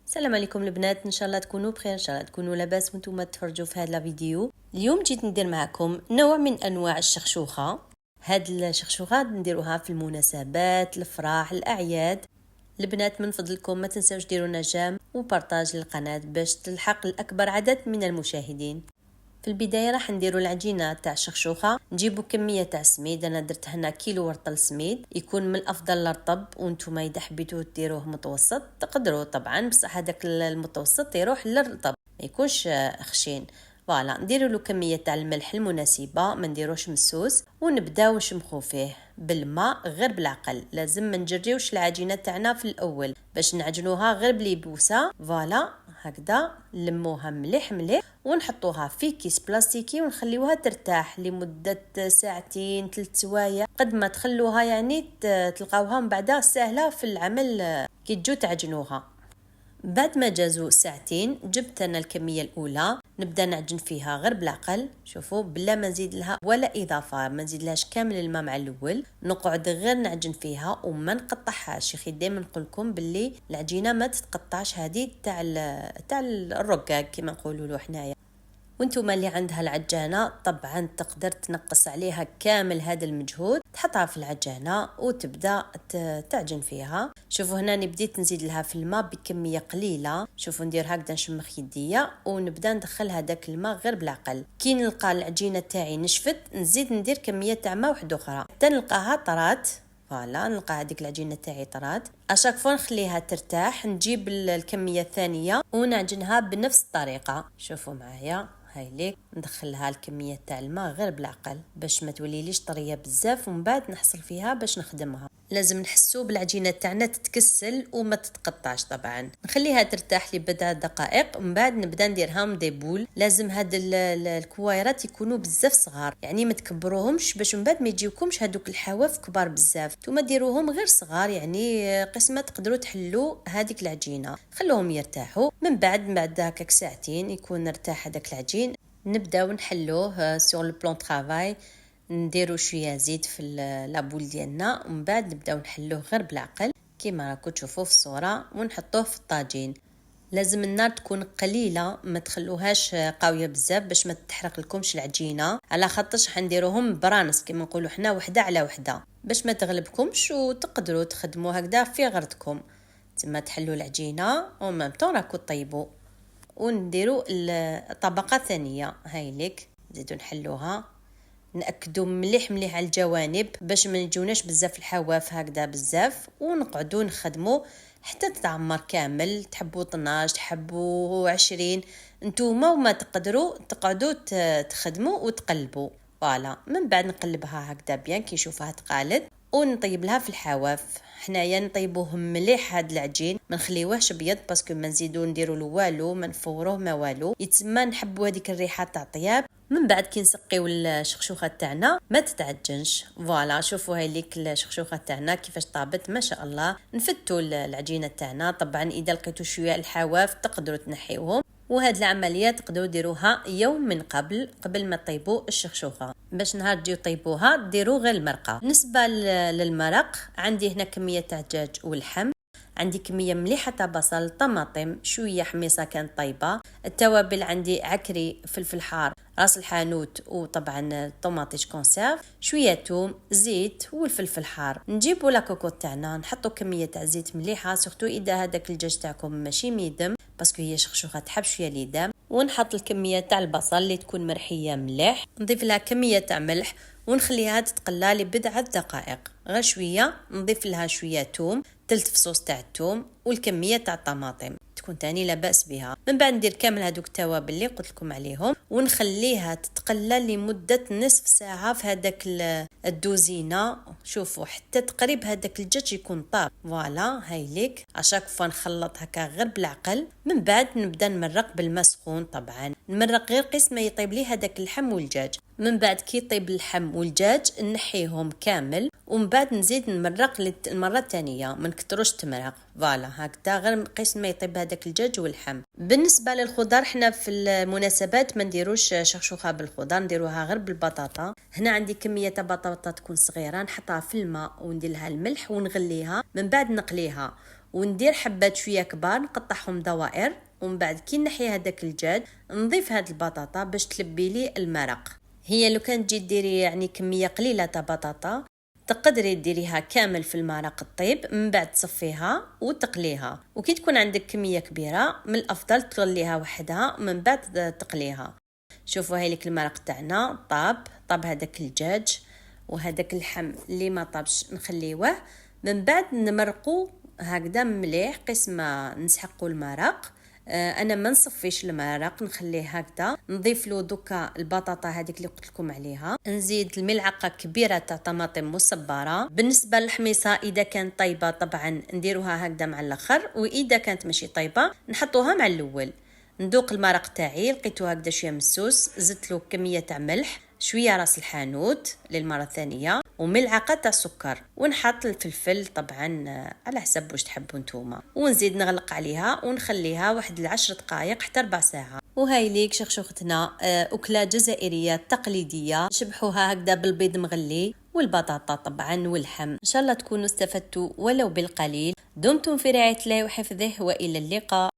السلام عليكم البنات، ان شاء الله تكونوا بخير، ان شاء الله تكونوا لاباس وانتم تفرجوا في هذا الفيديو. اليوم جيت ندير معكم نوع من انواع الشخشوخه. هاد الشخشوخه نديروها في المناسبات، الافراح، الاعياد. البنات من فضلكم ما تنساوش ديروا لنا جيم وبارطاج للقناه باش تلحق الاكبر عدد من المشاهدين. في البدايه راح نديروا العجينه تاع الشخشوخه. نجيبوا كميه تاع سميد، انا درت هنا كيلو ورطل سميد، يكون من الافضل الرطب، وانتم اذا حبيتوا ديروه متوسط تقدروا طبعا، بصح هذاك المتوسط يروح للرطب ما يكونش خشين. فوالا نديروا له كميه تاع الملح المناسبه، ما نديروش مسوس، ونبداو نشمخوا فيه بالماء غير بالعقل. لازم ما نجريوش العجينه تاعنا في الاول باش نعجنوها غير بليبوسه. فوالا هكذا نلموها مليح مليح ونحطوها في كيس بلاستيكي ونخليوها ترتاح لمدة ساعتين 3 سوايع. قد ما تخلوها يعني تلقاوها من بعدها سهلة في العمل كي تجو تعجنوها. بعد ما جازوا ساعتين جبت انا الكميه الاولى، نبدا نعجن فيها غير بالعقل. شوفوا بلا ما نزيد لها ولا اضافه، ما نزيد لهاش كامل الماء مع الاول، نقعد غير نعجن فيها وما نقطعهاش. اخي دائما نقول لكم باللي العجينه ما تتقطعش، هذه تاع الرقاق كما نقولوا له حنايا. وانتم اللي عندها العجانة طبعا تقدر تنقص عليها كامل هذا المجهود، تحطها في العجانة وتبدأ تعجن فيها. شوفوا هنا بديت نزيد لها في الماء بكمية قليلة. شوفوا ندير هكذا نشمخ يديا ونبدأ ندخل هذاك الماء غير بالعقل. كي نلقى العجينة تاعي نشفت نزيد ندير كمية تاع ماء واحدة أخرى حتى نلقاها طرات. فوالا نلقى هذيك العجينه تاعي طرات. اشاك فوا نخليها ترتاح نجيب الكميه الثانيه ونعجنها بنفس الطريقه. شوفوا معايا هاي ليك ندخلها الكميه تاع الماء غير بالعقل باش ما توليليش طريه بزاف، ومن بعد نحصل فيها باش نخدمها. لازم نحسوا بالعجينه تاعنا تتكسل وما تتقطعش. طبعا نخليها ترتاح لبضع دقائق، من بعد نبدا نديرهم دي بول. لازم هاد الكويرات يكونوا بزاف صغار، يعني ما تكبروهمش باش من بعد ما يجيوكمش هادوك الحواف كبار بزاف. نتوما ديروهم غير صغار، يعني قسمه تقدروا تحلوا هذيك العجينه. خلوهم يرتاحوا، من بعد هكاك ساعتين يكون ارتاح هذاك العجين، نبداو نحلوه سور لو بلان طرافاي. نديرو شويه زيت في لابول ديالنا، ومن بعد نبداو نحلوه غير بالعقل كيما راكم تشوفوا في الصوره، ونحطوه في الطاجين. لازم النار تكون قليله، ما تخلوهاش قاويه بزاف باش ما تحرق لكمش العجينه، على خاطرش حنديروهم برانس كيما نقولوا حنا وحده على وحده باش ما تغلبكمش وتقدروا تخدموا هكذا في غرضكم. تما تحلوا العجينه ومام طون راكم طيبوا. ونديروا الطبقه الثانيه هاي ليك نزيدوا نحلوها، نأكدوا مليح مليح على الجوانب باش ما يجوناش بزاف الحواف هكذا بزاف، ونقعدوا نخدموا حتى تتعمر كامل. تحبوا 12 تحبوا 20 نتوما وما تقدروا تقعدوا تخدموا وتقلبوا. فوالا من بعد نقلبها هكذا بيان كي نشوفها تقالد، ونطيب لها في الحواف. حنايا نطيبوه مليح هاد العجين، ما نخليوهش ابيض باسكو ما نزيدو نديرو له والو، ما نفوروه ما والو. يتسمى نحبوا هذيك الريحه تاع الطياب. من بعد كي نسقيو الشخشوخه تاعنا ما تتعجنش. فوالا شوفوا هاي ليك الشخشوخه تاعنا كيفاش طابت ما شاء الله. نفتوا العجينه تاعنا، طبعا اذا لقيتوا شويه الحواف تقدروا تنحيوهم، وهاد العمليه تقدروا ديروها يوم من قبل ما طيبوا الشخشوخه، باش نهار تجيو طيبوها ديروا غير المرقه. بالنسبه للمرق عندي هنا كميه تاع دجاج واللحم، عندي كميه مليحه تاع بصل، طماطم، شويه حميصه كانت طيبه، التوابل عندي عكري، فلفل حار، راس الحانوت، وطبعا طوماطيش كونسيرف، شويه توم، زيت والفلفل حار. نجيبوا لاكوكوط تاعنا نحطوا كميه تاع زيت مليحه، سورتو اذا هذاك الدجاج تاعكم ماشي ميدم باسكو هي شخشوخه تحب شويه ليدام. ونحط الكميه تاع البصل اللي تكون مرحيه مليح، نضيف لها كميه تاع ملح ونخليها تتقلى لبضعه دقائق غير شويه. نضيف لها شويه توم، 3 فصوص تاع الثوم، والكميه تاع الطماطم تكون تاني لا باس بها. من بعد ندير كامل هذوك التوابل اللي قلت لكم عليهم ونخليها تتقلى لمده نصف ساعه في هذاك الدوزينه. شوفوا حتى تقريب هذاك الدجاج يكون طاب. فوالا هاي ليك اشاك فوا نخلط هكا غير بالعقل. من بعد نبدا نمرق بالماء سخون، طبعا نمرق غير قسم ما يطيب لي هذاك اللحم والدجاج. من بعد كي يطيب اللحم والدجاج نحيهم كامل، ومن بعد نزيد نمرق المره الثانيه، ما نكتروش تمرق. فوالا هكذا غير قيس ما يطيب هذاك الدجاج واللحم. بالنسبه للخضر حنا في المناسبات ما نديروش شخشوخه بالخضر، نديروها غير بالبطاطا. هنا عندي كميه بطاطا تكون صغيره نحطها في الماء وندير لها الملح ونغليها، من بعد نقليها وندير حبات شويه كبار نقطعهم دوائر، ومن بعد كي نحي هذاك الدجاج نضيف هاد البطاطا باش تلبي لي المرق. هي لو كان تجي ديري يعني كميه قليله تاع بطاطا تقدري ديريها كامل في المرق الطيب، من بعد تصفيها وتقليها. وكي تكون عندك كميه كبيره من الافضل تغليها وحدها من بعد تقليها. شوفوا هاي لك المرق تاعنا طاب هذاك الدجاج، وهذاك اللحم اللي ما طابش نخليوه. من بعد نمرقوا هكذا مليح قسم ما نسحقوا المرق. انا ما نصفيش المرق نخليه هكذا. نضيف له دوكا البطاطا هذيك اللي قلت لكم عليها، نزيد الملعقه كبيره تاع طماطم مصبره. بالنسبه للحميصه اذا كانت طيبه طبعا نديروها هكذا مع الاخر، واذا كانت ماشي طيبه نحطوها مع الاول. ندوق المرق تاعي لقيتو هكذا شويه مسوس، زدت له كميه تاع ملح، شويه راس الحانوت للمره الثانيه، وملعقه تاع سكر، ونحط الفلفل طبعا على حسب واش تحبوا نتوما، ونزيد نغلق عليها ونخليها واحد 10 دقائق حتى ربع ساعه. وهاي ليك شخشوختنا أكلة جزائرية تقليدية، نشبحوها هكذا بالبيض مغلي والبطاطا طبعا واللحم. إن شاء الله تكونوا استفدتوا ولو بالقليل. دمتم في رعاية الله وحفظه، وإلى اللقاء.